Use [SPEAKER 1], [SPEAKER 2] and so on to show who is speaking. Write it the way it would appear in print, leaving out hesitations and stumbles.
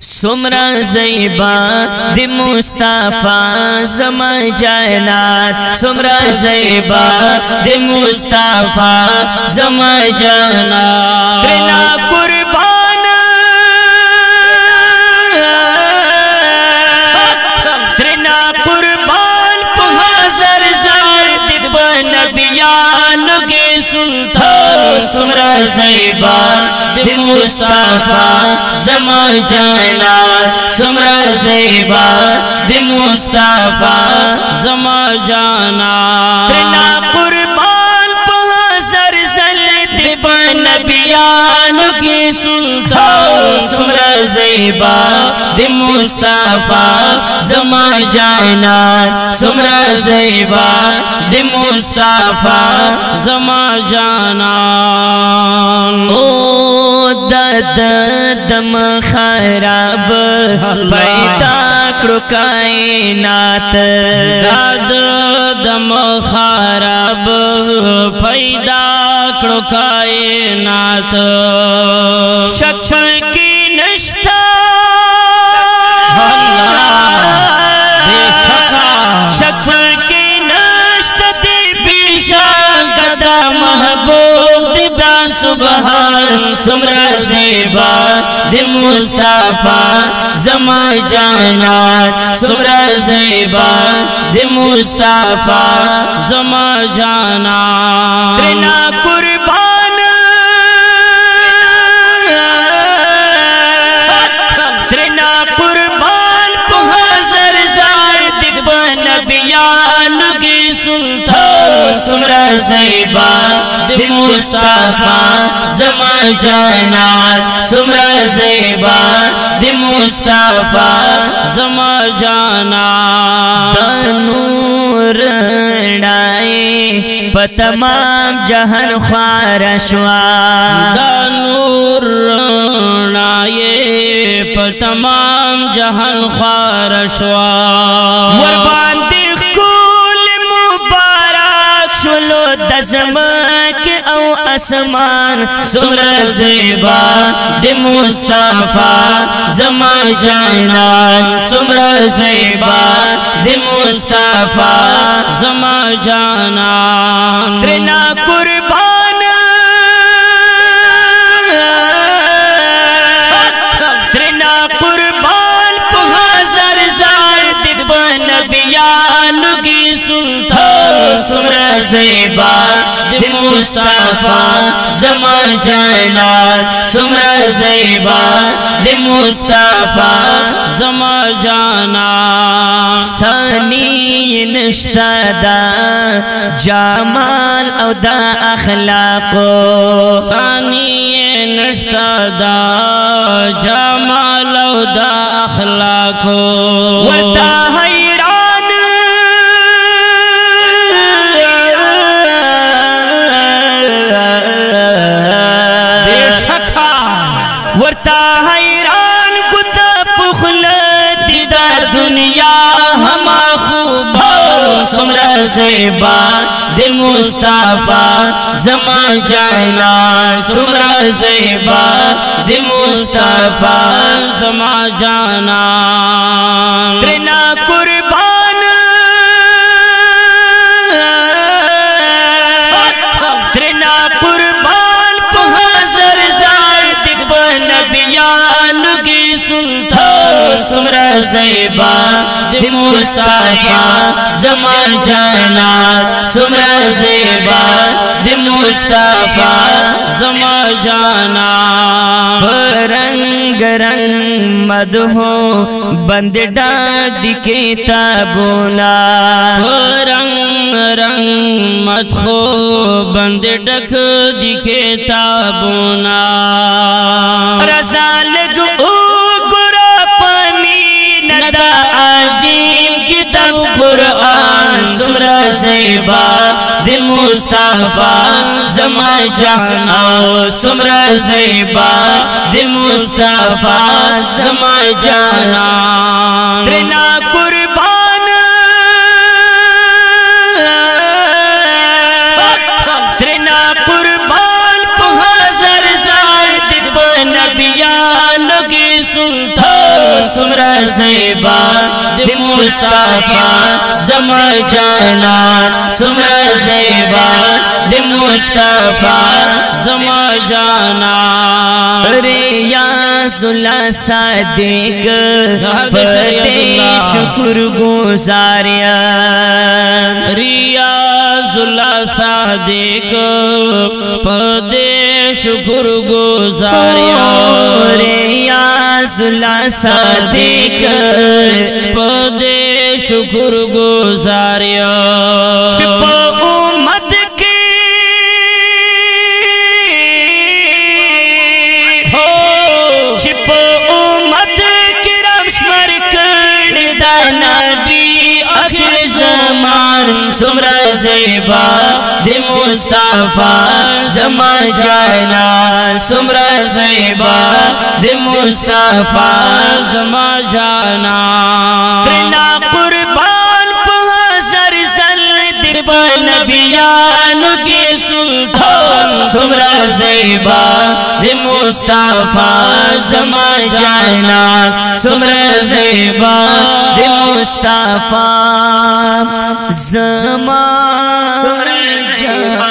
[SPEAKER 1] सुमरा ज़ैबा दि मुस्तफा ज़मा जानात, सुमरा ज़ैबा दि मुस्तफा ज़मा जानात। त्रिना कुर्बान त्रिना कुर्बान पुहाज़र ज़र दिदबा नबियान के सुल्तान। सुमरा ज़ैबा दि मुस्तफा ज़मा जानात, सुमरा ज़ैबा दि मुस्तफा ज़मा जानात। त्रिना कुर्बान पुहाज़र ज़र दिदबा नबियान के सुल्तान। सुमरा ज़ैबा दि मुस्तफा ज़मा जानात, सुमरा ज़ैबा दि मुस्तफा ज़मा जानात। ओ दद दम खराब पैदा करो कायनात,
[SPEAKER 2] दद दम खराब पैदा करो कायनात।
[SPEAKER 1] शक्ल की नश्ता शक्ल की नश्ता पीशा गदा महबूब दिदा सुबहान। सुमरा ज़ैबा दि मुस्तफा ज़मा जानात, सुमरा ज़ैबा दि मुस्तफा
[SPEAKER 2] ज़मा जानात।
[SPEAKER 1] त्रिना कुर्बान त्रिना कुर्बान पुहाज़र ज़र दिदबा नबियान के सुल्तान। सुमरा ज़ैबा दि मुस्तफा ज़मा जानात, सुमरा ज़ैबा दि मुस्तफा
[SPEAKER 2] ज़मा जानात।
[SPEAKER 1] नूर डाए तमाम जहान ख्वारशवा,
[SPEAKER 2] नूर नाये तमाम जहान ख्वारशवा।
[SPEAKER 1] वरबांदी कुल मुबारक शुलो दज़मक औ असमान। सुमरा ज़ैबा दि मुस्तफा ज़मा जानात, सुमरा ज़ैबा दि मुस्तफा
[SPEAKER 2] ज़मा जानात।
[SPEAKER 1] त्रिना कुर्बान त्रिना कुर्बान पुहाज़र ज़र दिदबा नबियान की सुल्तान। सुमरा ज़ैबा दि मुस्तफा ज़मा जानात, सुमरा ज़ैबा दि मुस्तफा
[SPEAKER 2] ज़मा जानात।
[SPEAKER 1] सानी नश्ता जमाल औ दा अखलाको,
[SPEAKER 2] सानी नश्ता जमाल औ दा अखलाको।
[SPEAKER 1] वरता हैरान
[SPEAKER 2] बेशका
[SPEAKER 1] वरता हैरान कुता पुखल दिदा दुनिया हमा खूबा। सुमरा ज़ैबा दि मुस्तफा ज़मा जानात, सुमरा ज़ैबा दि मुस्तफा
[SPEAKER 2] ज़मा जानात।
[SPEAKER 1] त्रिना कुर्बान त्रिना कुर्बान पुहाज़र ज़र दिदबा नबियान के सुल्तान। सुमरा ज़ैबा दि मुस्तफा ज़मा जानात, सुमरा ज़ैबा दि मुस्तफा
[SPEAKER 2] ज़मा जानात।
[SPEAKER 1] रंग रंग मदहो बंद डाक दिखे ताबुना,
[SPEAKER 2] रंग रंग मदहो बंद डक दिखे ताबुना।
[SPEAKER 1] रसाल गुरा पानी नदा आज़ीम किताब कुरान। सुमरा ज़ैबा दि मुस्तफा ज़मा जानात, सुमरा ज़ैबा दि मुस्तफा ज़मा जानात। त्रिना कुर्बान त्रिना कुर्बान पुहाज़र ज़र दिदबा नबियान के सुल्तान। सुमरा ज़ेबा दे मुस्तफा ज़मा जाना सुमरा ज़ेबा दे मुस्तफा
[SPEAKER 2] ज़मा जाना
[SPEAKER 1] रे या सुला सादिक बड़े शुक्र गुज़ारिया
[SPEAKER 2] रियाज़ुल्ला सादिक पदे शुक्र गुज़ारिया
[SPEAKER 1] रियाज़ुल्ला सादिक
[SPEAKER 2] पदे शुक्र गुज़ारिया
[SPEAKER 1] छिपो उम्मत की हो छिपो उम्मत की रश्मर कर दाना भी आखिर ज़मान सुमरा ज़ेबा दे मुस्तफा ज़मा जाना सुमरा ज़ेबा दे मुस्तफा
[SPEAKER 2] ज़मा जाना
[SPEAKER 1] तेरा कुर्बान पहाज़र ज़ल नबियान के सुल्तान सुमरा ज़ेबा दे मुस्तफा ज़मा जाना सुमरा ज़ेबा दे मुस्तफा ज़मा जाना।